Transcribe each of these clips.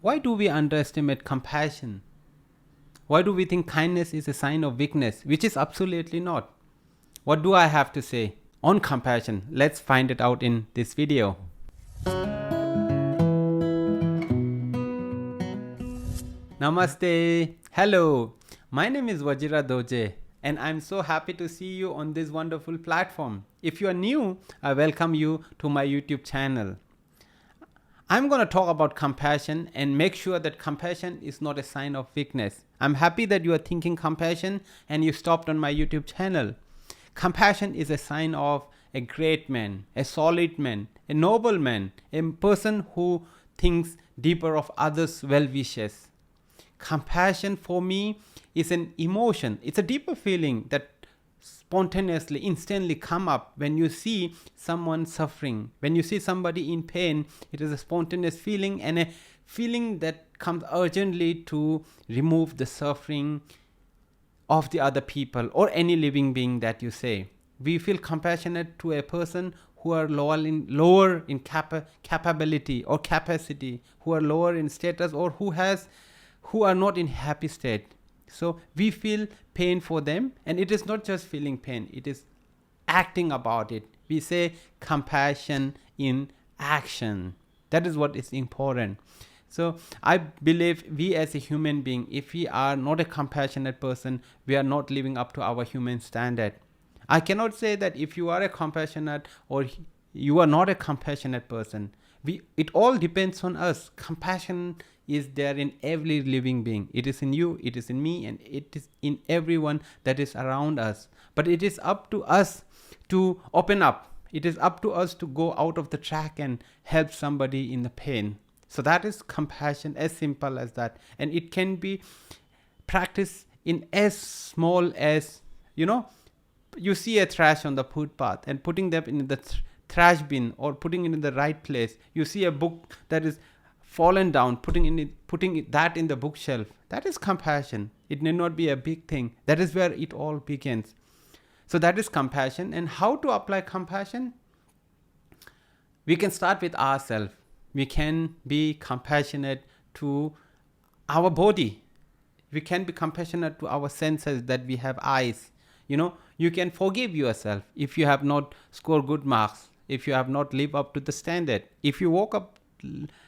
Why do we underestimate compassion? Why do we think kindness is a sign of weakness, which is absolutely not? What do I have to say on compassion? Let's find it out in this video. Namaste. Hello. My name is Vajira Dorjey and I'm so happy to see you on this wonderful platform. If you are new, I welcome you to my YouTube channel. I'm going to talk about compassion and make sure that compassion is not a sign of weakness. I'm happy that you are thinking compassion and you stopped on my YouTube channel. Compassion is a sign of a great man, a solid man, a noble man, a person who thinks deeper of others' well wishes. Compassion for me is an emotion. It's a deeper feeling that spontaneously, instantly come up when you see someone suffering. When you see somebody in pain, it is a spontaneous feeling and a feeling that comes urgently to remove the suffering of the other people or any living being that you say. We feel compassionate to a person who are lower in capability or capacity, who are lower in status, or who are not in happy state. So we feel pain for them, and it is not just feeling pain, it is acting about it. We say compassion in action. That is what is important. So I believe we as a human being, if we are not a compassionate person, we are not living up to our human standard. I cannot say that if you are a compassionate or you are not a compassionate person. It all depends on us. Compassion is there in every living being. It is in you, it is in me, and it is in everyone that is around us. But it is up to us to open up. It is up to us to go out of the track and help somebody in the pain. So that is compassion, as simple as that. And it can be practiced in as small as, you see a trash on the footpath and putting them in the trash bin or putting it in the right place. You see a book that is fallen down, putting that in the bookshelf. That is compassion. It may not be a big thing. That is where it all begins. So that is compassion. And how to apply compassion? We can start with ourselves. We can be compassionate to our body. We can be compassionate to our senses, that we have eyes. You can forgive yourself if you have not scored good marks, if you have not lived up to the standard. If you woke up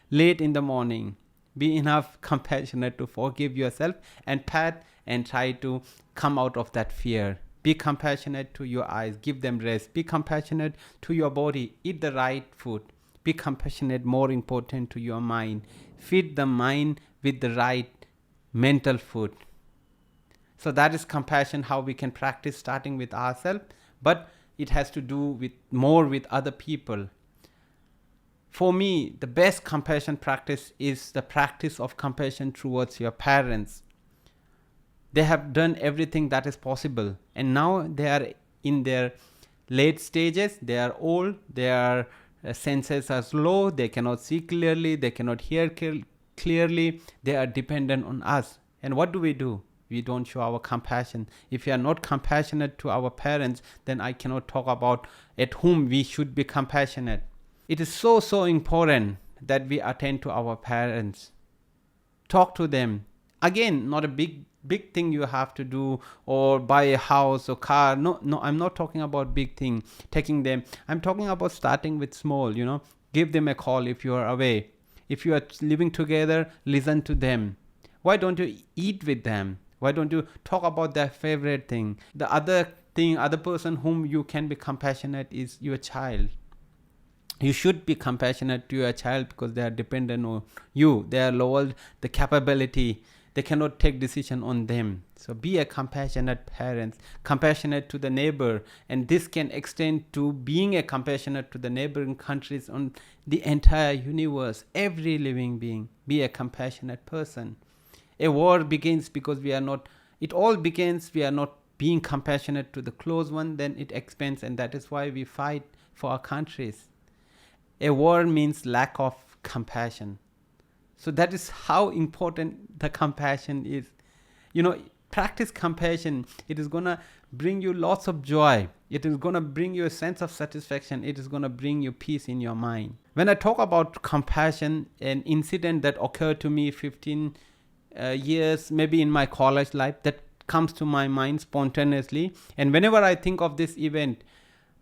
late in the morning, be enough compassionate to forgive yourself and pat and try to come out of that fear. Be compassionate to your eyes, give them rest. Be compassionate to your body, eat the right food. Be compassionate, more important, to your mind. Feed the mind with the right mental food. So that is compassion, how we can practice, starting with ourselves, but it has to do with more with other people. For me, the best compassion practice is the practice of compassion towards your parents. They have done everything that is possible, and now they are in their late stages. They are old, their senses are slow, they cannot see clearly, they cannot hear clearly. They are dependent on us. And what do? We don't show our compassion. If we are not compassionate to our parents, then I cannot talk about at whom we should be compassionate. It is so important that we attend to our parents. Talk to them. Again, not a big thing you have to do, or buy a house or car. No, I'm not talking about big thing, taking them. I'm talking about starting with small, Give them a call if you are away. If you are living together, listen to them. Why don't you eat with them? Why don't you talk about their favorite thing? The other person whom you can be compassionate is your child. You should be compassionate to your child because they are dependent on you. They are lowered the capability. They cannot take decision on them. So be a compassionate parent, compassionate to the neighbor. And this can extend to being a compassionate to the neighboring countries, on the entire universe, every living being. Be a compassionate person. A war begins because we are not being compassionate to the close one, then it expands, and that is why we fight for our countries. A war means lack of compassion. So that is how important the compassion is. practice compassion, it is gonna bring you lots of joy. It is gonna bring you a sense of satisfaction. It is gonna bring you peace in your mind. When I talk about compassion, an incident that occurred to me 15 years, maybe in my college life, that comes to my mind spontaneously. And whenever I think of this event,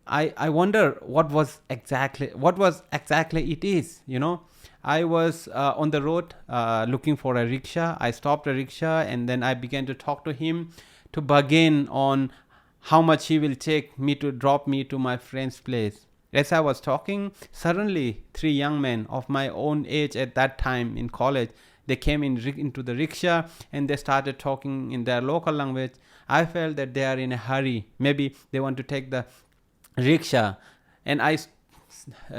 I wonder what was exactly it is. I was on the road looking for a rickshaw. I stopped a rickshaw and then I began to talk to him to bargain on how much he will take me to drop me to my friend's place. As I was talking, suddenly 3 young men of my own age at that time in college, they came into the rickshaw and they started talking in their local language. I felt that they are in a hurry. Maybe they want to take the rickshaw, and I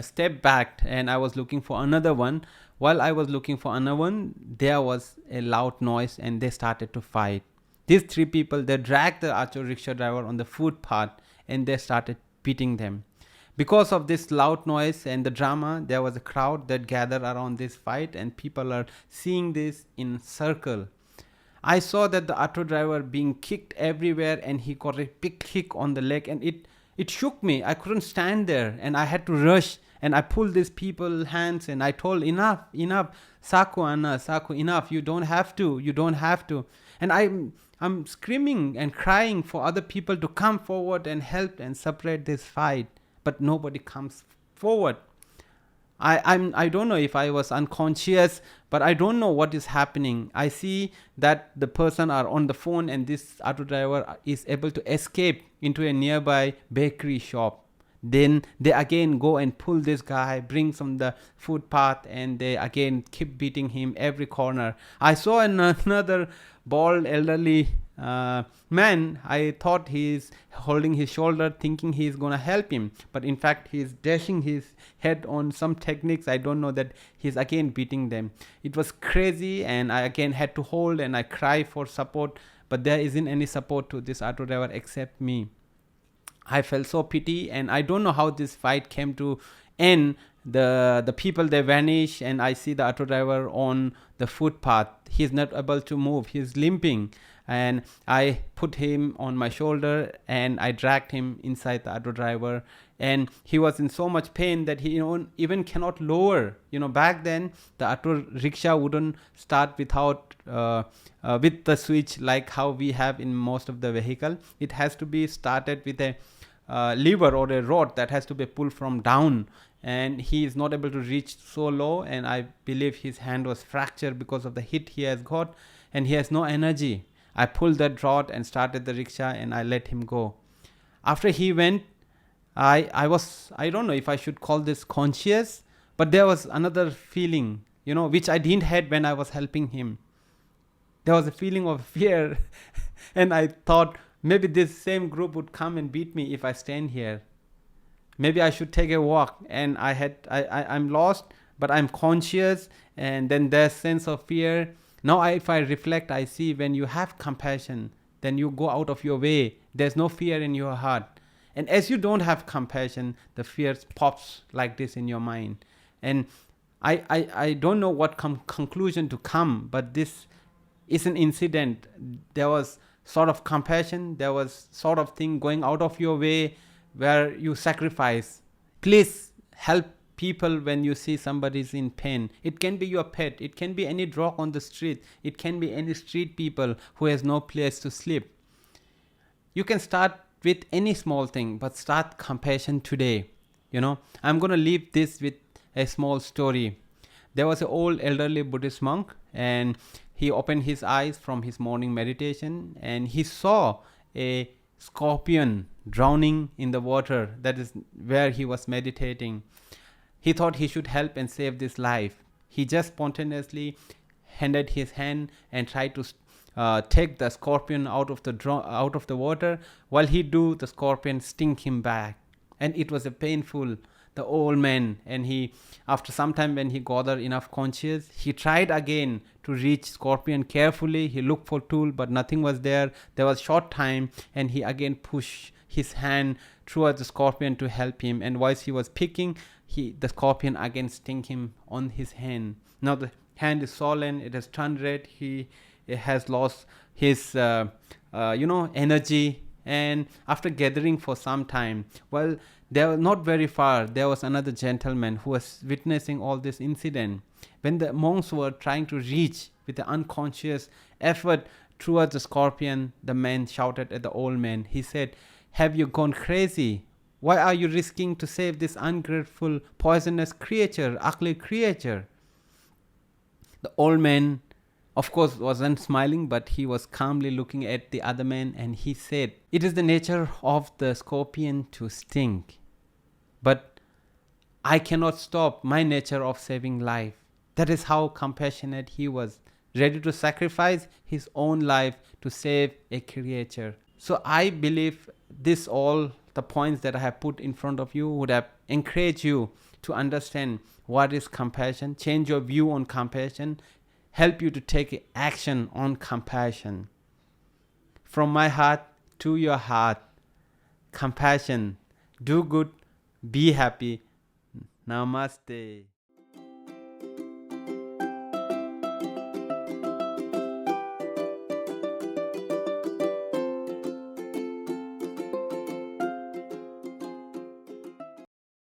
stepped back and I was looking for another one. While I was looking for another one, there was a loud noise and they started to fight. These 3 people, they dragged the auto rickshaw driver on the footpath and they started beating them. Because of this loud noise and the drama, there was a crowd that gathered around this fight and people are seeing this in circle. I saw that the auto driver being kicked everywhere and he got a big kick on the leg and it shook me. I couldn't stand there and I had to rush and I pulled these people's hands and I told, enough, Saku Anna, Saku, enough, you don't have to. And I'm screaming and crying for other people to come forward and help and separate this fight. But nobody comes forward. I don't know if I was unconscious, but I don't know what is happening. I see that the person are on the phone and this auto driver is able to escape into a nearby bakery shop. Then they again go and pull this guy, brings on the footpath, and they again keep beating him every corner. I saw another bald elderly man. I thought he's holding his shoulder thinking he's gonna help him, but in fact he's dashing his head on some techniques. I don't know that he's again beating them. It was crazy and I again had to hold and I cry for support, but there isn't any support to this auto driver except me. I felt so pity and I don't know how this fight came to end. The people, they vanish and I see the auto driver on the footpath. He's not able to move. He's limping. And I put him on my shoulder and I dragged him inside the auto driver. And he was in so much pain that he even cannot lower. Back then, the auto rickshaw wouldn't start without with the switch like how we have in most of the vehicle. It has to be started with a lever or a rod that has to be pulled from down. And he is not able to reach so low, and I believe his hand was fractured because of the hit he has got, and he has no energy. I pulled that rod and started the rickshaw and I let him go. After he went, I don't know if I should call this conscious, but there was another feeling, which I didn't have when I was helping him. There was a feeling of fear and I thought maybe this same group would come and beat me if I stand here. Maybe I should take a walk, and I'm lost, but I'm conscious, and then there's sense of fear. Now if I reflect, I see when you have compassion, then you go out of your way. There's no fear in your heart. And as you don't have compassion, the fear pops like this in your mind. And I don't know what conclusion to come, but this is an incident. There was sort of compassion. There was sort of thing going out of your way where you sacrifice. Please help people when you see somebody's in pain. It can be your pet. It can be any dog on the street. It can be any street people who has no place to sleep. You can start with any small thing, but start compassion today. I'm going to leave this with a small story. There was an old elderly Buddhist monk, and he opened his eyes from his morning meditation and he saw a scorpion drowning in the water. That is where he was meditating. He thought he should help and save this life. He just spontaneously handed his hand and tried to take the scorpion out of the water. While he do, the scorpion sting him back, and it was a painful. The old man, and he, after some time when he gathered enough conscious, he tried again to reach scorpion carefully. He looked for tool, but nothing was there. There was short time, and he again pushed his hand towards the scorpion to help him. And whilst he was picking, the scorpion again sting him on his hand. Now the hand is swollen, it has turned red. He has lost his energy. And after gathering for some time, well, they were not very far, there was another gentleman who was witnessing all this incident. When the monks were trying to reach with the unconscious effort towards the scorpion, the man shouted at the old man. He said, "Have you gone crazy? Why are you risking to save this ungrateful, poisonous creature, ugly creature?" The old man, of course, wasn't smiling, but he was calmly looking at the other man, and he said, "It is the nature of the scorpion to sting, but I cannot stop my nature of saving life." That is how compassionate he was, ready to sacrifice his own life to save a creature. So I believe this all the points that I have put in front of you would have encouraged you to understand what is compassion, change your view on compassion, help you to take action on compassion. From my heart to your heart, compassion. Do good, be happy. Namaste.